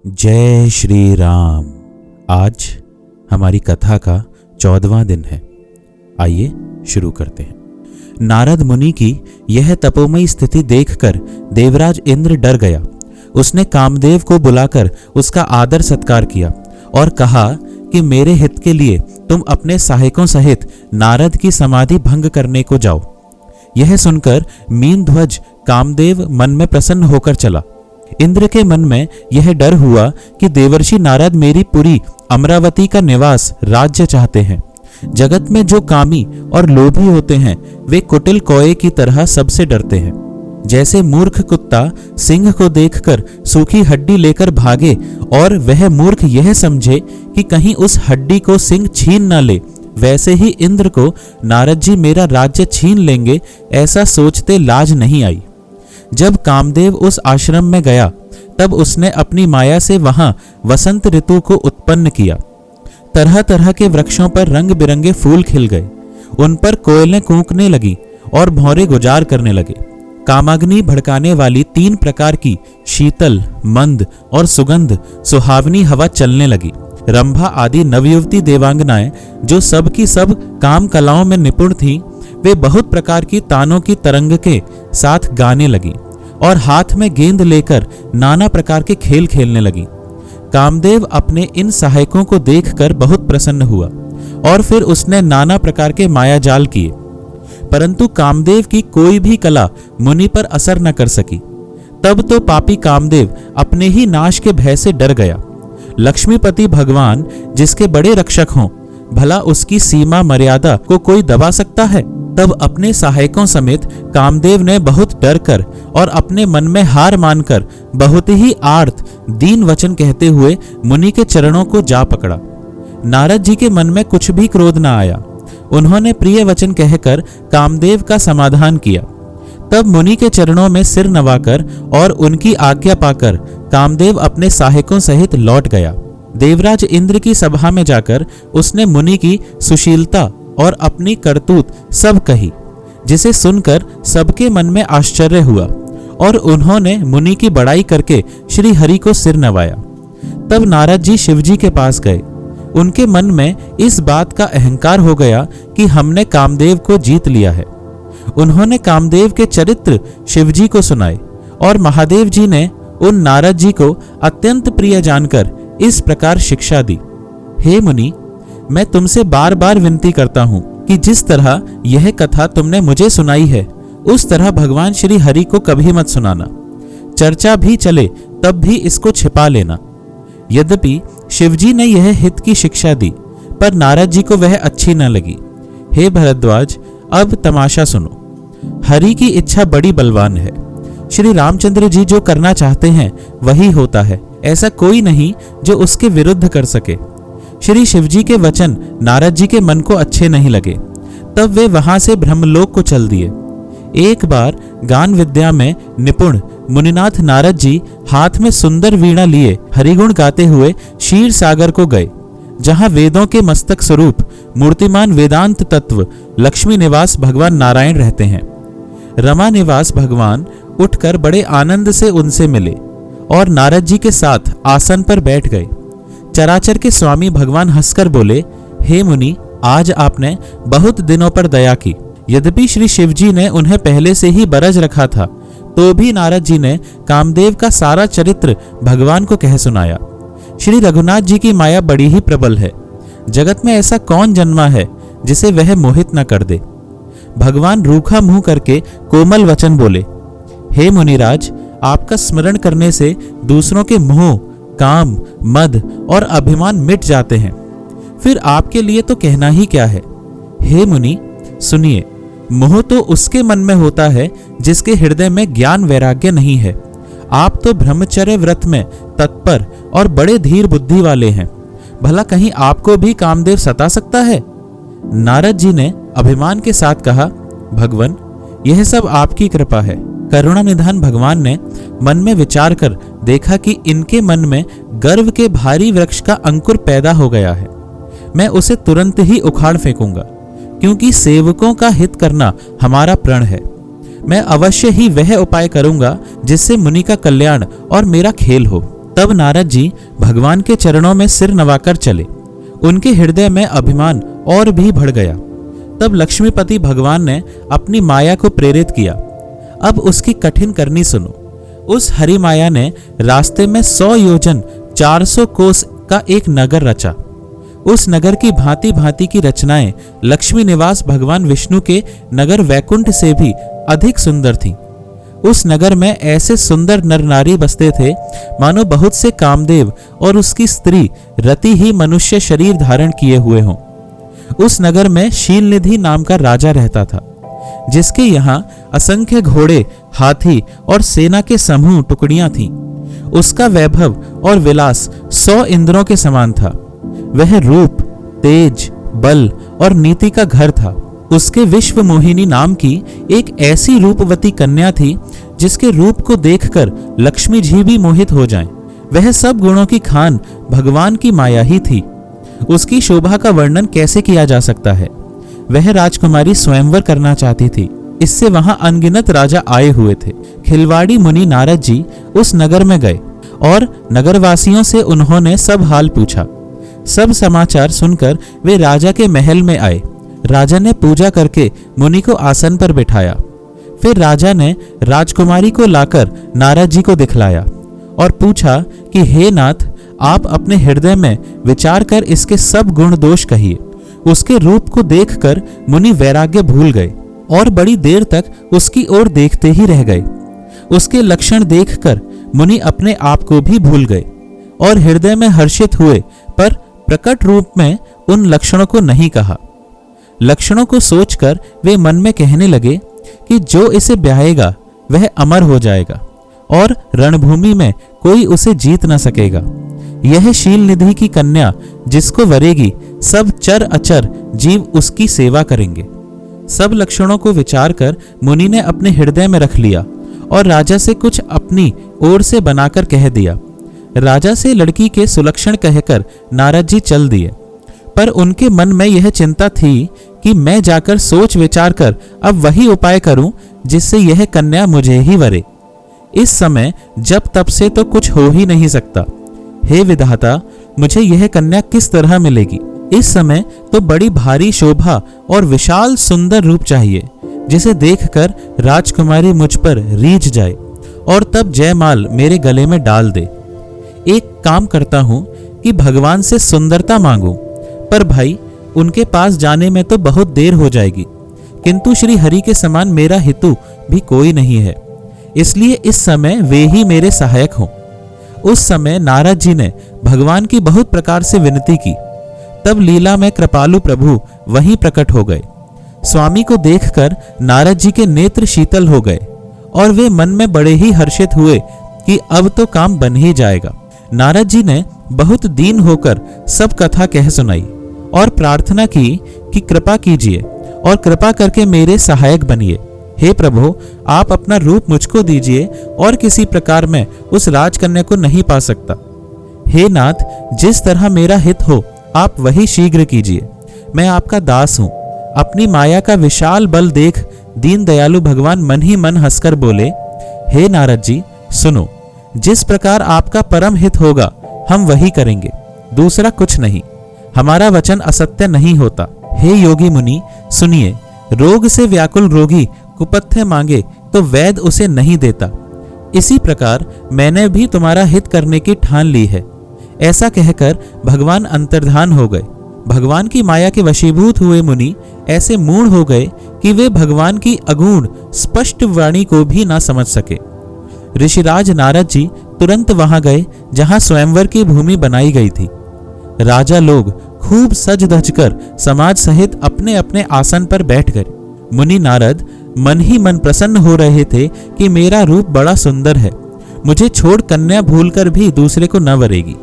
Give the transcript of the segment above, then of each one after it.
जय श्री राम। आज हमारी कथा का 14वां दिन है। आइए शुरू करते हैं। नारद मुनि की यह तपोमयी स्थिति देखकर देवराज इंद्र डर गया। उसने कामदेव को बुलाकर उसका आदर सत्कार किया और कहा कि मेरे हित के लिए तुम अपने सहायकों सहित नारद की समाधि भंग करने को जाओ। यह सुनकर मीनध्वज कामदेव मन में प्रसन्न होकर चला। इंद्र के मन में यह डर हुआ कि देवर्षि नारद मेरी पुरी अमरावती का निवास राज्य चाहते हैं। जगत में जो कामी और लोभी होते हैं वे कुटिल कौए की तरह सबसे डरते हैं। जैसे मूर्ख कुत्ता सिंह को देखकर सूखी हड्डी लेकर भागे और वह मूर्ख यह समझे कि कहीं उस हड्डी को सिंह छीन न ले, वैसे ही इंद्र को नारद जी मेरा राज्य छीन लेंगे ऐसा सोचते लाज नहीं आई। जब कामदेव उस आश्रम में गया तब उसने अपनी माया से वहां वसंत ऋतु को उत्पन्न किया। तरह तरह के वृक्षों पर रंग बिरंगे फूल खिल गए। उन पर कोयलें कूकने लगी और भौरे गुजार करने लगे। कामाग्नि भड़काने वाली 3 प्रकार की शीतल, मंद और सुगंध सुहावनी हवा चलने लगी। रंभा आदि नवयुवती देवांगनाएं जो सब की सब काम कलाओं में निपुण थीं, वे बहुत प्रकार की तानों की तरंग के साथ गाने लगी और हाथ में गेंद लेकर नाना प्रकार के खेल खेलने लगी। कामदेव अपने इन सहायकों को देखकर बहुत प्रसन्न हुआ और फिर उसने नाना प्रकार के मायाजाल किए, परंतु कामदेव की कोई भी कला मुनि पर असर न कर सकी। तब तो पापी कामदेव अपने ही नाश के भय से डर गया। लक्ष्मीपति भगवान जिसके बड़े रक्षक हों, भला उसकी सीमा मर्यादा को कोई दबा सकता है? तब अपने सहायकों समेत कामदेव ने बहुत डर कर और अपने मन में हार मानकर बहुत ही आर्त दीन वचन कहते हुए मुनि के चरणों को जा पकड़ा। नारद जी के मन में कुछ भी क्रोध न आया। उन्होंने प्रिय वचन कहकर कामदेव का समाधान किया। तब मुनि के चरणों में सिर नवाकर और उनकी आज्ञा पाकर कामदेव अपने सहायकों सहित लौट गया। देवराज इंद्र की सभा में जाकर उसने मुनि की सुशीलता और अपनी करतूत सब कही, जिसे सुनकर सबके मन में आश्चर्य हुआ और उन्होंने मुनि की बड़ाई करके श्री हरि को सिर नवाया। तब नारद जी शिव जी के पास गए। उनके मन में इस बात का अहंकार हो गया कि हमने कामदेव को जीत लिया है। उन्होंने कामदेव के चरित्र शिव जी को सुनाए और महादेव जी ने उन नारद जी को अत्यंत प्रिय जानकर इस प्रकार शिक्षा दी। हे मुनि, मैं तुमसे बार बार विनती करता हूं कि जिस तरह यह कथा तुमने मुझे सुनाई है उस तरह भगवान श्री हरि को कभी मत सुनाना। चर्चा भी चले तब भी इसको छिपा लेना। यद्यपि शिवजी ने यह हित की शिक्षा दी, पर नारद जी को वह अच्छी न लगी। हे भरद्वाज, अब तमाशा सुनो। हरि की इच्छा बड़ी बलवान है। श्री रामचंद्र जी जो करना चाहते हैं वही होता है। ऐसा कोई नहीं जो उसके विरुद्ध कर सके। श्री शिवजी के वचन नारद जी के मन को अच्छे नहीं लगे। तब वे वहां से ब्रह्मलोक को चल दिए। एक बार गान विद्या में निपुण मुनिनाथ नारद जी हाथ में सुंदर वीणा लिए हरिगुण गाते हुए क्षीर सागर को गए, जहां वेदों के मस्तक स्वरूप मूर्तिमान वेदांत तत्व लक्ष्मी निवास भगवान नारायण रहते हैं। रमा निवास भगवान उठकर बड़े आनंद से उनसे मिले और नारद जी के साथ आसन पर बैठ गए। चराचर के स्वामी भगवान हंसकर बोले, हे मुनि, आज आपने बहुत दिनों पर दया की। यद्यपि श्री शिवजी ने उन्हें पहले से ही बरज रखा था, तो भी नारद जी ने कामदेव का सारा चरित्र भगवान को कह सुनाया। श्री रघुनाथ जी की माया बड़ी ही प्रबल है। जगत में ऐसा कौन जन्मा है जिसे वह मोहित न कर दे। भगवान रूखा मुंह करके कोमल वचन बोले, हे मुनिराज, आपका स्मरण करने से दूसरों के मोह, काम, मद और अभिमान मिट जाते हैं। फिर आपके लिए तो कहना ही क्या है। हे मुनि, सुनिए, मोह तो उसके मन में होता है जिसके हृदय में ज्ञान वैराग्य नहीं है। आप तो ब्रह्मचर्य व्रत में तत्पर और बड़े धीर बुद्धि वाले हैं। भला कहीं आपको भी कामदेव सता सकता है? नारद जी ने अभिमान के साथ कहा, भगवान, यह सब आपकी कृपा है। करुणा निधान भगवान ने मन में विचार कर देखा कि इनके मन में गर्व के भारी वृक्ष का अंकुर पैदा हो गया है। मैं उसे तुरंत ही उखाड़ फेंकूंगा, क्योंकि सेवकों का हित करना हमारा प्रण है। मैं अवश्य ही वह उपाय करूंगा जिससे मुनि का कल्याण और मेरा खेल हो। तब नारद जी भगवान के चरणों में सिर नवाकर चले। उनके हृदय में अभिमान और भी बढ़ गया। तब लक्ष्मीपति भगवान ने अपनी माया को प्रेरित किया। अब उसकी कठिन करनी सुनो। उस हरि माया ने रास्ते में 100 योजन 400 कोस का एक नगर रचा। उस नगर की भांति भांति की रचनाएं लक्ष्मी निवास भगवान विष्णु के नगर वैकुंठ से भी अधिक सुंदर थीं। उस नगर में ऐसे सुंदर नर नारी बसते थे मानो बहुत से कामदेव और उसकी स्त्री रति ही मनुष्य शरीर धारण किए हुए हों। उस नगर में शीलनिधि नाम का राजा रहता था, जिसके यहाँ असंख्य घोड़े, हाथी और सेना के समूह टुकड़ियां थीं। उसका वैभव और विलास 100 इंद्रों के समान था। वह रूप, तेज, बल और नीति का घर था। उसके विश्व मोहिनी नाम की एक ऐसी रूपवती कन्या थी जिसके रूप को देखकर लक्ष्मी जी भी मोहित हो जाएं। वह सब गुणों की खान भगवान की माया ही थी। उसकी शोभा का वर्णन कैसे किया जा सकता है। वह राजकुमारी स्वयंवर करना चाहती थी। इससे वहां अनगिनत राजा आए हुए थे। खिलवाड़ी मुनि नारद जी उस नगर में गए और नगरवासियों से उन्होंने सब हाल पूछा। सब समाचार सुनकर वे राजा के महल में आए। राजा ने पूजा करके मुनि को आसन पर बिठाया। फिर राजा ने राजकुमारी को लाकर नारद जी को दिखलाया और पूछा कि हे नाथ, आप अपने हृदय में विचार कर इसके सब गुण दोष कहिए। उसके रूप को देखकर मुनि वैराग्य भूल गए और बड़ी देर तक उसकी ओर देखते ही रह गए। उसके लक्षण देखकर मुनि अपने आप को भी भूल गए और हृदय में हर्षित हुए, पर प्रकट रूप में उन लक्षणों को नहीं कहा। लक्षणों को सोचकर वे मन में कहने लगे कि जो इसे ब्याहेगा वह अमर हो जाएगा और रणभूमि में कोई उसे जीत न सकेगा। यह शील निधि की कन्या जिसको वरेगी, सब चर अचर जीव उसकी सेवा करेंगे। सब लक्षणों को विचार कर मुनि ने अपने हृदय में रख लिया और राजा से कुछ अपनी ओर से बनाकर कह दिया। राजा से लड़की के सुलक्षण कहकर नारद जी चल दिए, पर उनके मन में यह चिंता थी कि मैं जाकर सोच विचार कर अब वही उपाय करूं जिससे यह कन्या मुझे ही वरे। इस समय जब तब से तो कुछ हो ही नहीं सकता। हे विधाता, मुझे यह कन्या किस तरह मिलेगी? इस समय तो बड़ी भारी शोभा और विशाल सुंदर रूप चाहिए, जिसे देखकर राजकुमारी मुझ पर रीझ जाए और तब जयमाल मेरे गले में डाल दे। एक काम करता हूं कि भगवान से सुंदरता मांगूं, पर भाई उनके पास जाने में तो बहुत देर हो जाएगी, किंतु श्री हरि के समान मेरा हितु भी कोई नहीं है, इसलिए इस समय वे ही मेरे सहायक हों। उस समय नारद जी ने भगवान की बहुत प्रकार से विनती की। तब लीला में कृपालु प्रभु वहीं प्रकट हो गए। स्वामी को देखकर नारद जी के नेत्र शीतल हो गए और वे मन में बड़े ही हर्षित हुए कि अब तो काम बन ही जाएगा। नारद जी ने बहुत दीन होकर सब कथा कह सुनाई और प्रार्थना की कि कृपा कीजिए और कृपा करके मेरे सहायक बनिए। हे प्रभु, आप अपना रूप मुझको दीजिए और किसी प्रकार मैं उस राजकन्या को नहीं पा सकता। हे नाथ, जिस तरह मेरा हित हो आप वही शीघ्र कीजिए। मैं आपका दास हूं। अपनी माया का विशाल बल देख दीन दयालु भगवान मन ही मन हंसकर बोले, हे नारद जी सुनो, जिस प्रकार आपका परम हित होगा हम वही करेंगे, दूसरा कुछ नहीं। हमारा वचन असत्य नहीं होता। हे योगी मुनि सुनिए, रोग से व्याकुल रोगी कुपथ्य मांगे तो वैद्य उसे नहीं देता। इसी प्रकार मैंने भी तुम्हारा हित करने की ठान ली है। ऐसा कहकर भगवान अंतर्धान हो गए। भगवान की माया के वशीभूत हुए मुनि ऐसे मूढ़ हो गए कि वे भगवान की अगूढ़ स्पष्ट वाणी को भी ना समझ सके। ऋषिराज नारद जी तुरंत वहां गए जहां स्वयंवर की भूमि बनाई गई थी। राजा लोग खूब सज धज कर समाज सहित अपने अपने आसन पर बैठ गए। मुनि नारद मन ही मन प्रसन्न हो रहे थे कि मेरा रूप बड़ा सुंदर है, मुझे छोड़ कन्या भूलकर भी दूसरे को न वरेगी।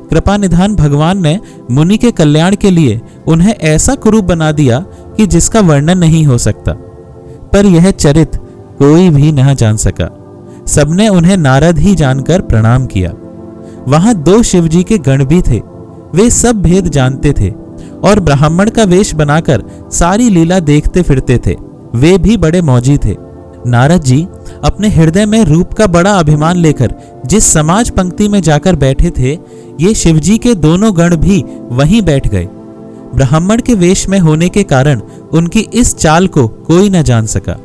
कृपा निधान भगवान ने मुनि के कल्याण के लिए उन्हें ऐसा कुरूप बना दिया कि जिसका वर्णन नहीं हो सकता। पर यह चरित्र कोई भी न जान सका। सबने उन्हें नारद ही जानकर प्रणाम किया। वहां 2 शिवजी के गण भी थे। वे सब भेद जानते थे और ब्राह्मण का वेश बनाकर सारी लीला देखते फिरते थे। वे भी बड़े मौजी थे। नारद जी अपने हृदय में रूप का बड़ा अभिमान लेकर जिस समाज पंक्ति में जाकर बैठे थे, ये शिवजी के दोनों गण भी वहीं बैठ गए। ब्राह्मण के वेश में होने के कारण उनकी इस चाल को कोई न जान सका।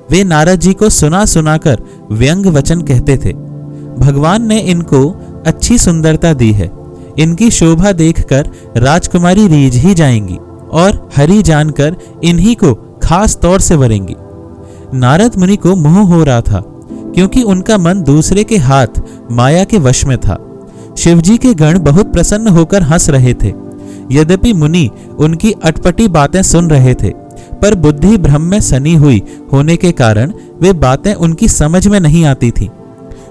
वे नारद जी को सुना सुनाकर व्यंग वचन कहते थे। भगवान ने इनको अच्छी सुंदरता दी है, इनकी शोभा देखकर राजकुमारी रीझ ही जाएंगी और हरि जानकर इन्हीं को खास तौर से वरेंगी। नारद मुनि को मोह हो रहा था, क्योंकि उनका मन दूसरे के हाथ माया के वश में था। शिवजी के गण बहुत प्रसन्न होकर हंस रहे थे। यद्यपि मुनि उनकी अटपटी बातें सुन रहे थे, पर बुद्धि भ्रम में सनी हुई होने के कारण वे बातें उनकी समझ में नहीं आती थीं।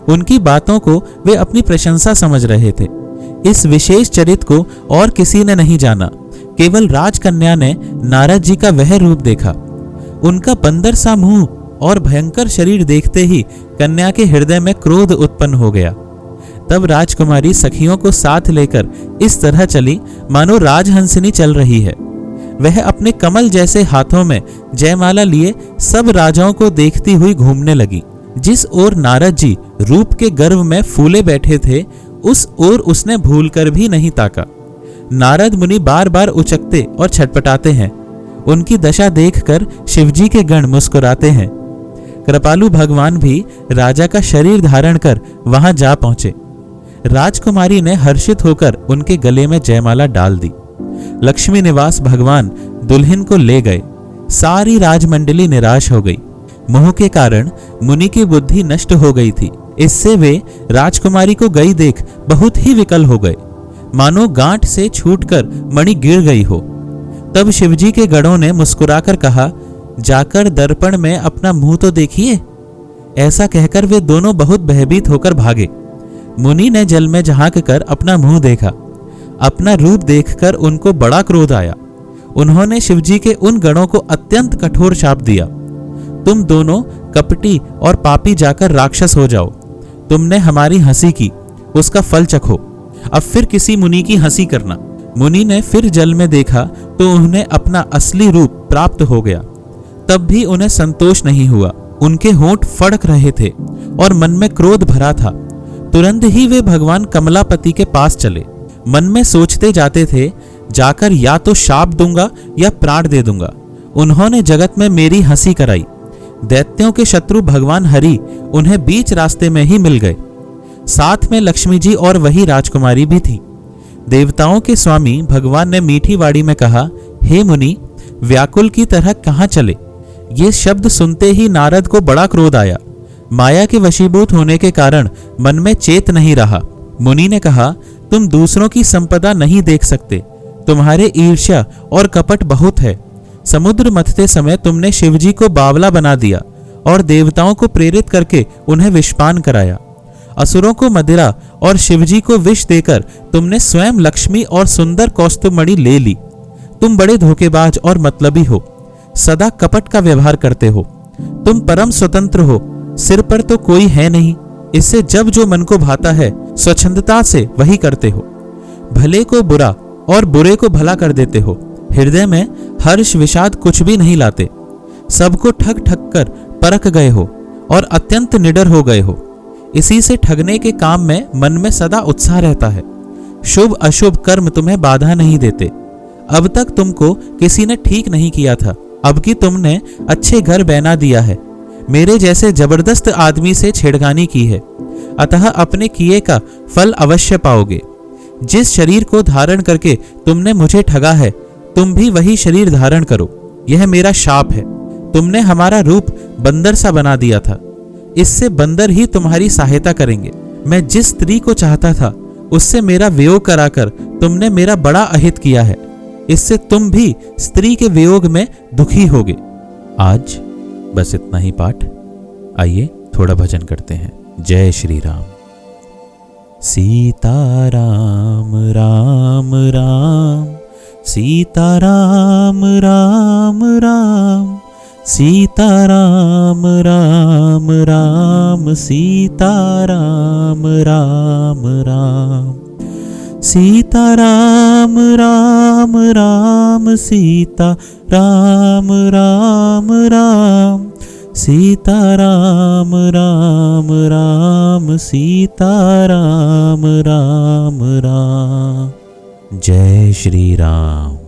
उनकी बातों को वे अपनी प्रशंसा समझ रहे थे। इस विशेष चरित्र को और किसी ने नहीं जाना, केवल राजकन्या ने नारद जी का वह रूप देखा। उनका बंदर सा मुंह और भयंकर शरीर देखते ही कन्या के हृदय में क्रोध उत्पन्न हो गया। तब राजकुमारी सखियों को साथ लेकर इस तरह चली मानो राजहंसिनी चल रही है। वह अपने कमल जैसे हाथों में जयमाला लिए सब राजाओं को देखती हुई घूमने लगी। जिस ओर नारद जी रूप के गर्व में फूले बैठे थे, उस ओर उसने भूलकर भी नहीं ताका। नारद मुनि बार बार उचकते और छटपटाते हैं। उनकी दशा देखकर शिवजी के गण मुस्कुराते हैं। कृपालु भगवान भी राजा का शरीर धारण कर वहां जा पहुंचे। राजकुमारी ने हर्षित होकर उनके गले में जयमाला डाल दी। लक्ष्मी निवास भगवान दुल्हन को ले गए। सारी राजमंडली निराश हो गई। मोह के कारण मुनि की बुद्धि नष्ट हो गई थी। इससे वे राजकुमारी को गई देख बहुत ही विकल हो गए, मानो गांठ से छूटकर मणि गिर गई हो। तब शिवजी के गणों ने मुस्कुराकर कहा, जाकर दर्पण में अपना मुंह तो देखिए। ऐसा कहकर वे दोनों बहुत भयभीत होकर भागे। मुनि ने जल में झांक कर अपना मुंह देखा। अपना रूप देखकर उनको बड़ा क्रोध आया। उन्होंने शिवजी के उन गणों को अत्यंत कठोर शाप दिया, तुम दोनों कपटी और पापी जाकर राक्षस हो जाओ। तुमने हमारी हंसी की, उसका फल चखो। अब फिर किसी मुनि की हंसी करना। मुनि ने फिर जल में देखा तो उन्हें अपना असली रूप प्राप्त हो गया। तब भी उन्हें संतोष नहीं हुआ। उनके होंठ फड़क रहे थे और मन में क्रोध भरा था। तुरंत ही वे भगवान कमलापति के पास चले। मन में सोचते जाते थे, जाकर या तो शाप दूंगा या प्राण दे दूंगा। उन्होंने जगत में मेरी हंसी कराई। दैत्यों के शत्रु भगवान हरि उन्हें बीच रास्ते में ही मिल गए। साथ में लक्ष्मी जी और वही राजकुमारी भी थी। देवताओं के स्वामी भगवान ने मीठी वाणी में कहा, हे मुनि, व्याकुल की तरह कहाँ चले। ये शब्द सुनते ही नारद को बड़ा क्रोध आया। माया के वशीभूत होने के कारण मन में चेत नहीं रहा। मुनि ने कहा, तुम दूसरों की संपदा नहीं देख सकते, तुम्हारे ईर्ष्या और कपट बहुत है। समुद्र मथते समय तुमने शिवजी को बावला बना दिया और देवताओं को प्रेरित करके उन्हें विषपान कराया। असुरों को मदिरा और शिवजी को विष देकर तुमने स्वयं लक्ष्मी और सुंदर कौस्तुभमणि ले ली। तुम बड़े धोखेबाज और मतलबी हो, सदा कपट का व्यवहार करते हो। तुम परम स्वतंत्र हो, सिर पर तो कोई है नहीं। इससे जब जो मन को भाता है स्वच्छंदता से वही करते हो। भले को बुरा और बुरे को भला कर देते हो। हृदय में हर्ष विषाद कुछ भी नहीं लाते। सबको ठग ठग कर परख गए हो और अत्यंत निडर हो गए हो। इसी से ठगने के काम में मन में सदा उत्साह रहता है। शुभ अशुभ कर्म तुम्हें बाधा नहीं देते। अब तक तुमको किसी ने ठीक नहीं किया था, अब कि तुमने अच्छे घर बना दिया है। मेरे जैसे जबरदस्त आदमी से छेड़खानी की है, अतः अपने किए का फल अवश्य पाओगे। जिस शरीर को धारण करके तुमने मुझे ठगा है, तुम भी वही शरीर धारण करो। यह मेरा शाप है। तुमने हमारा रूप बंदर सा बना दिया था, इससे बंदर ही तुम्हारी सहायता करेंगे। मैं जिस स्त्री को चाहता था उससे मेरा वियोग कराकर तुमने मेरा बड़ा अहित किया है। इससे तुम भी स्त्री के वियोग में दुखी होगे। आज बस इतना ही पाठ। आइए थोड़ा भजन करते हैं। जय श्री राम। सीता राम राम राम, सीता राम राम राम, सीता राम राम राम, सीता राम राम राम, सीता राम राम राम, सीता राम राम राम, सीता राम राम राम सीता राम राम राम। जय श्री राम।